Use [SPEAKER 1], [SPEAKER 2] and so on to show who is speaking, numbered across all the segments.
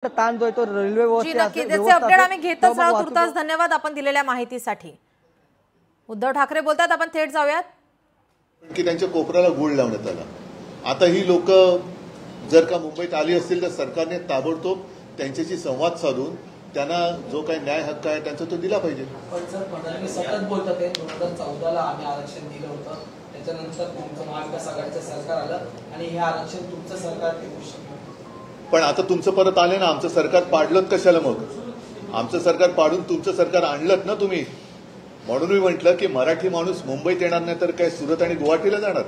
[SPEAKER 1] ताण जो आहे तो रेल्वे
[SPEAKER 2] त्याचे अपडेट आम्ही घेतच राहू. तुर्तास धन्यवाद आपण दिलेल्या माहितीसाठी. उद्धव ठाकरे बोलतात, आपण थेट जाऊयात
[SPEAKER 3] की त्यांच्या कोपराला गुळ लावण्यात आला. आता ही लोक जर का मुंबईत आली असतील तर सरकारने ताबडतोब त्यांच्याशी संवाद साधून त्यांना जो काही न्याय हक्क आहे त्यांचा तो दिला पाहिजे.
[SPEAKER 4] पण सर फडणवीस सतत बोलतात 2014 ला आम्ही आरक्षण दिलं होतं, त्याच्यानंतर तुमचं महाविकास आघाडीचं सरकार आलं आणि हे आरक्षण तुमचं सरकार देऊ शकतं.
[SPEAKER 3] पण आता तुमचं परत आले ना, आमचं सरकार पाडलं कशाला? मग आमचं सरकार पाडून तुमचं सरकार आणलं ना तुम्ही. म्हणून मी म्हटलं की मराठी माणूस मुंबईत येणार नाही तर काय सुरत आणि गुवाहाटीला जाणार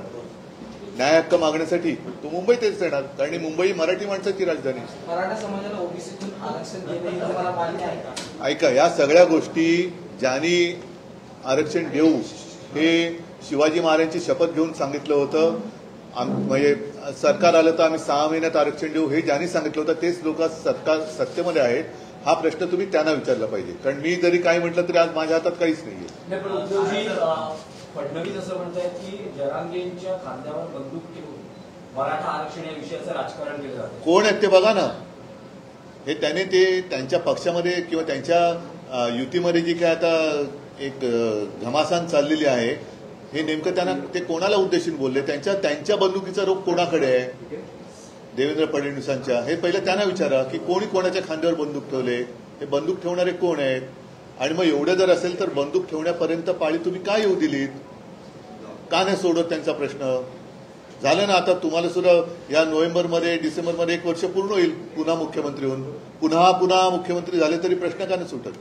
[SPEAKER 3] न्याय हक्क मागण्यासाठी? तो मुंबईतच येणार, कारण मुंबई मराठी माणसाची राजधानी.
[SPEAKER 4] मराठा समाजाला ओबीसीतून आरक्षण देणे तुम्हाला मान्य आहे का?
[SPEAKER 3] ऐका, या सगळ्या गोष्टी ज्यांनी आरक्षण देऊ हे शिवाजी महाराजांची शपथ घेऊन सांगितलं होतं. म्हणजे सरकार आलं तर आम्ही 6 महिन्यात आरक्षण देऊ हे ज्यांनी सांगितलं होतं तेच लोक सरकार सत्तेमध्ये आहेत. हा प्रश्न तुम्ही त्यांना विचारला पाहिजे, कारण मी जरी काय म्हटलं तरी आज माझ्या हातात काहीच नाहीये.
[SPEAKER 5] फडणवीस असं म्हणतायत की जरांगेंच्या खांद्यावर बंदूक ठेवून मराठा आरक्षण या विषयाचं राजकारण केलं जातं.
[SPEAKER 3] कोण आहेत ते बघा ना. हे त्याने ते त्यांच्या पक्षामध्ये किंवा त्यांच्या युतीमध्ये जी काय आता एक घमासान चाललेली आहे, हे नेमकं त्यांना ते कोणाला उद्देशून बोलले? त्यांच्या बंदुकीचा रोग कोणाकडे आहे? देवेंद्र फडणवीसांच्या. हे पहिलं त्यांना विचारा की कोणी कोणाच्या खांद्यावर बंदूक ठेवले, हे बंदूक ठेवणारे कोण आहेत? आणि मग एवढं जर असेल तर बंदूक ठेवण्यापर्यंत पाळी तुम्ही काय येऊ दिलीत? का नाही सोडत त्यांचा प्रश्न? झालं ना, आता तुम्हाला सुद्धा या नोव्हेंबरमध्ये डिसेंबरमध्ये 1 वर्ष पूर्ण होईल पुन्हा मुख्यमंत्री होऊन. पुन्हा मुख्यमंत्री झाले तरी प्रश्न का नाही सुटत?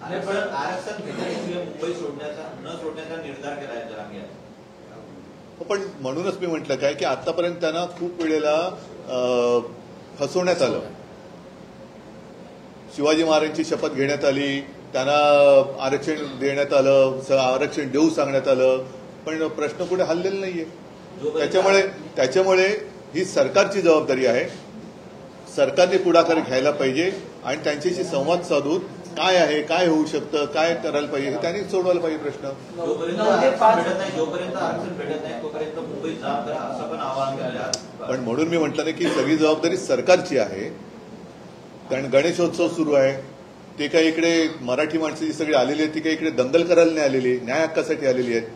[SPEAKER 6] आरक्षण मुंबई सोडण्याचा न सोडण्याचा निर्धार केलाय जरांगे.
[SPEAKER 3] पण म्हणूनच मी म्हटलं काय की आतापर्यंत त्यांना खूप वेळेला फसवण्यात आलं. शिवाजी महाराजांची शपथ घेण्यात आली, त्यांना आरक्षण देण्यात आलं, आरक्षण देऊ सांगण्यात आलं, पण प्रश्न पुढे हललेला नाहीये. त्याच्यामुळे ही सरकारची जबाबदारी आहे. सरकारने पुढाकार घ्यायला पाहिजे आणि त्यांच्याशी संवाद साधून काय आहे, काय होऊ शकतं, काय करायला पाहिजे हे त्यांनी सोडवायला पाहिजे प्रश्न.
[SPEAKER 6] जोपर्यंत आरक्षण भेटत नाही तोपर्यंत मुंबईत जा करा असं पण आवाहन केलं.
[SPEAKER 3] पण म्हणून मी म्हटलं ना की सगळी जबाबदारी सरकारची आहे. कारण गणेशोत्सव सुरू आहे, ते काही इकडे मराठी माणसं जी सगळी आलेली आहेत ती काही इकडे दंगल करायला नाही आलेली, न्याय हक्कासाठी आलेली आहेत.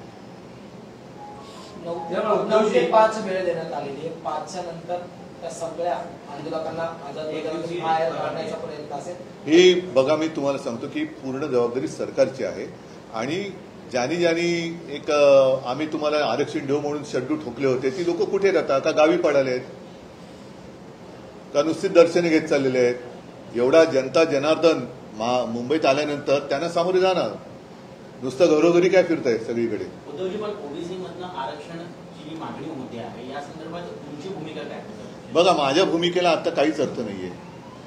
[SPEAKER 4] 9 ते 5 वेळ देण्यात आलेली आहे. 5च्या नंतर त्या सगळ्या आंदोलकांना बाहेर काढण्याचा प्रयत्न असेल.
[SPEAKER 3] ही बघा, मी तुम्हाला सांगतो की पूर्ण जबाबदारी सरकारची आहे. आणि ज्यांनी एक आम्ही तुम्हाला आरक्षण देऊ म्हणून शड्डू ठोकले होते ती लोक कुठे राहतात? का गावी पडाले आहेत? का नुसतीच दर्शने घेत चाललेले आहेत? एवढा जनता जनार्दन मुंबईत आल्यानंतर त्यांना सामोरे जाणार, नुसतं घरोघरी काय फिरताय सगळीकडे?
[SPEAKER 7] उद्धवजी, पण ओबीसी मधनं आरक्षणाची जी मागणी होते आहे या संदर्भात तुमची भूमिका काय?
[SPEAKER 3] बघा, माझ्या भूमिकेला आता काहीच अर्थ नाहीये.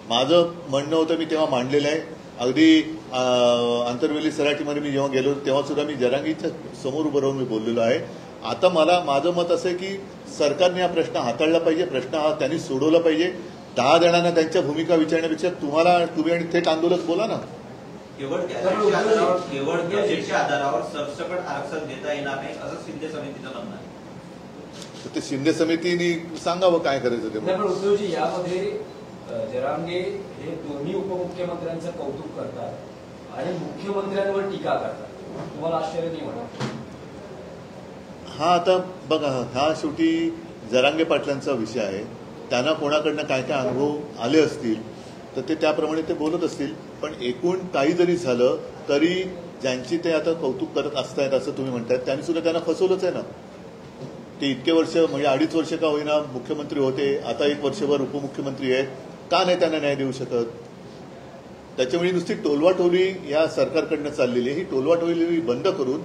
[SPEAKER 3] माझं म्हणणं होतं, मी तेव्हा मांडलेलं आहे. अगदी आंतरवेली सराटीमध्ये मी जेव्हा गेलो तेव्हा सुद्धा मी जरांगीच्या समोर उभं राहून मी बोललेलो आहे. आता माझं मत असं आहे की सरकारने हा प्रश्न हाताळला पाहिजे, प्रश्न हा त्यांनी सोडवला पाहिजे. 10 जणांना त्यांच्या भूमिका विचारण्यापेक्षा तुम्ही आणि थेट आंदोलक बोला ना.
[SPEAKER 6] केवळ गॅजेटच्या आधारावर सरसकट आरक्षण देता येणार नाही असं शिंदे समितीचं म्हणणं आहे.
[SPEAKER 3] ते शिंदे समितीने सांगावं काय करायचं ते.
[SPEAKER 5] उद्धवजी, यामध्ये जरांगे हे दोन्ही उपमुख्यमंत्र्यांचं कौतुक करतात आणि मुख्यमंत्र्यांवर टीका करतात. तुम्हाला आश्चर्य नाही वाटत?
[SPEAKER 3] हा, आता बघा, हा शेवटी जरांगे पाटलांचा विषय आहे. त्यांना कोणाकडनं काय काय अनुभव आले असतील तर ते त्याप्रमाणे ते बोलत असतील. पण एकूण काही जरी झालं तरी ज्यांची ते आता कौतुक करत असतायत असं तुम्ही म्हणतायत त्यांनी सुद्धा त्यांना फसवलंच आहे ना. ते इतके वर्ष म्हणजे 2.5 वर्ष का होईना मुख्यमंत्री होते, आता 1 वर्षभर उपमुख्यमंत्री आहेत. का नाही त्यांना न्याय देऊ शकत? त्याच्यामुळे नुसती टोलवाटोली या सरकारकडनं चाललेली आहे. ही टोलवाटोली बंद करून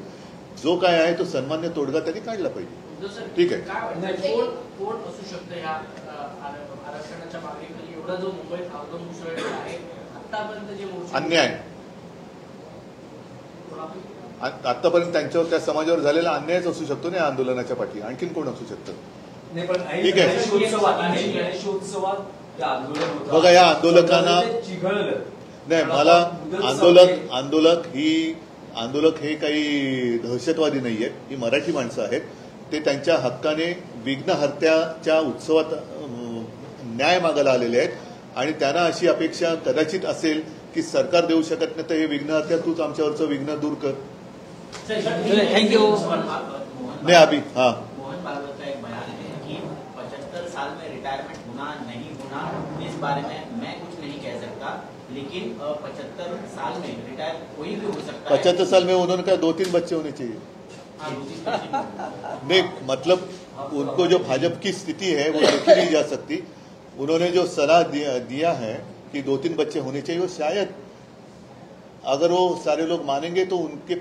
[SPEAKER 3] जो काय आहे तो सन्मान्य तोडगा त्यांनी काढला पाहिजे. ठीक आहे.
[SPEAKER 7] असू शकतं या आरक्षणाच्या मागणीखाली एवढा जो मुंबईत आंदोलन उसळलेला आहे आतापर्यंत जे
[SPEAKER 3] अन्याय, आतापर्यंत त्यांच्यावर त्या समाजावर झालेला अन्यायच असू शकतो ना. या आंदोलनाच्या पाठी आणखीन कोण असू शकतं? ठीक आहे. बघा, या आंदोलकांना नाही, मला आंदोलक हे काही दहशतवादी नाहीयेत. ही मराठी माणसं आहेत. ते त्यांच्या हक्काने विघ्नहर्त्याच्या उत्सवात न्याय मागायला आलेले आहेत. आणि त्यांना अशी अपेक्षा कदाचित असेल की सरकार देऊ शकत नाही तर हे विघ्न आता तूच आमच्यावरचं विघ्न दूर कर.
[SPEAKER 4] थँक्यू.
[SPEAKER 3] नाही अभि हाँ
[SPEAKER 1] मोहन भागवत का एक बयान है कि 75 साल में रिटायरमेंट होना नहीं होना इस बारे में मैं कुछ नहीं कह सकता, लेकिन 75 साल में रिटायर कोई भी हो सकता है.
[SPEAKER 3] 75 साल में उन्होंने कहा 2-3 बच्चे होने चाहिए.
[SPEAKER 1] हाँ, दूसरी बात
[SPEAKER 3] नहीं मतलब उनको जो भाजपा की स्थिति है वो देखी नहीं जा सकती. उन्होंने जो सलाह दिया है कि 2-3 बच्चे होने चाहिए, वो शायद अगर वो सारे लोग मानेंगे तो उनके